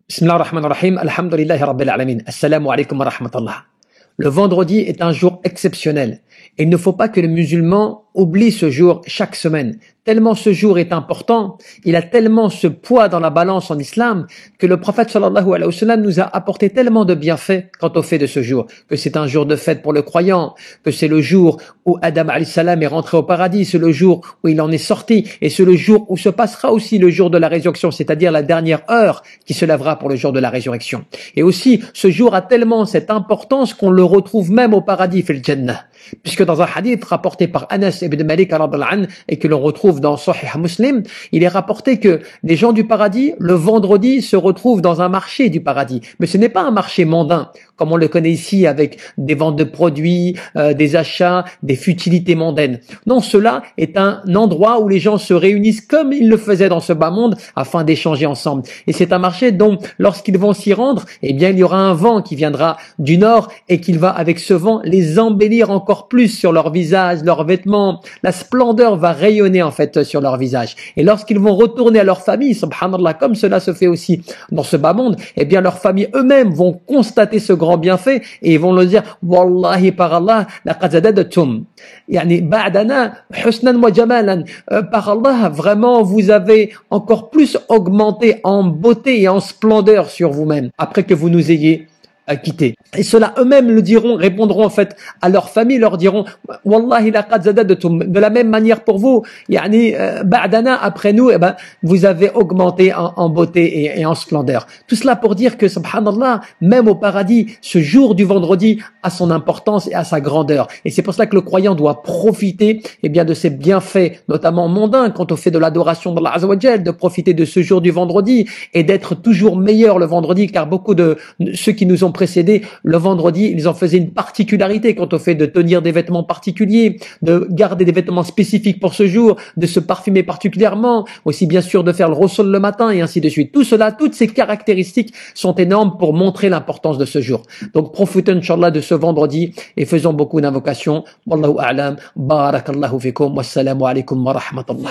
Bismillah ar-Rahman ar-Rahim, alhamdulillahi rabbil alamin, assalamu alaikum wa rahmatullah. Le vendredi est un jour exceptionnel. Et il ne faut pas que les musulmans oublient ce jour chaque semaine. Tellement ce jour est important, il a tellement ce poids dans la balance en islam que le prophète sallallahu alayhi wa sallam nous a apporté tellement de bienfaits quant au fait de ce jour. Que c'est un jour de fête pour le croyant, que c'est le jour où Adam alayhi salam est rentré au paradis, c'est le jour où il en est sorti et c'est le jour où se passera aussi le jour de la résurrection, c'est-à-dire la dernière heure qui se lèvera pour le jour de la résurrection. Et aussi, ce jour a tellement cette importance qu'on le retrouve même au paradis, fil Jannah. Puisque dans un hadith rapporté par Anas ibn Malik et que l'on retrouve dans Sahih Muslim, il est rapporté que les gens du paradis, le vendredi, se retrouvent dans un marché du paradis. Mais ce n'est pas un marché mondain, comme on le connaît ici avec des ventes de produits, des achats, des futilités mondaines. Non, cela est un endroit où les gens se réunissent comme ils le faisaient dans ce bas monde afin d'échanger ensemble. Et c'est un marché dont, lorsqu'ils vont s'y rendre, eh bien, il y aura un vent qui viendra du nord et qu'il va, avec ce vent, les embellir encore plus sur leur visage, leurs vêtements. La splendeur va rayonner en fait sur leur visage. Et lorsqu'ils vont retourner à leur famille, subhanallah, comme cela se fait aussi dans ce bas monde, eh bien leurs familles eux-mêmes vont constater ce grand bienfait et ils vont le dire wallahi par Allah laqad zadadtum yani ba'dana husnan wa jamalan, par Allah vraiment vous avez encore plus augmenté en beauté et en splendeur sur vous-même après que vous nous ayez quitté. Et ceux-là eux-mêmes le diront, répondront en fait à leur famille, leur diront wallahi laqad zadadtum, de la même manière pour vous, yani ba'dana, après nous, eh ben vous avez augmenté en beauté et en splendeur. Tout cela pour dire que subhanallah, même au paradis, ce jour du vendredi a son importance et a sa grandeur. Et c'est pour cela que le croyant doit profiter eh bien de ces bienfaits, notamment mondains, quant au fait de l'adoration d'Allah Azza wa Jal, de profiter de ce jour du vendredi et d'être toujours meilleur le vendredi, car beaucoup de ceux qui nous ont précédés, le vendredi, ils en faisaient une particularité quant au fait de tenir des vêtements particuliers, de garder des vêtements spécifiques pour ce jour, de se parfumer particulièrement, aussi bien sûr de faire le rossol le matin et ainsi de suite. Tout cela, toutes ces caractéristiques sont énormes pour montrer l'importance de ce jour. Donc profitons inchallah de ce vendredi et faisons beaucoup d'invocations. Wallahu a'lam. Barakallahu fikum. Wassalamu alaikum wa rahmatullah.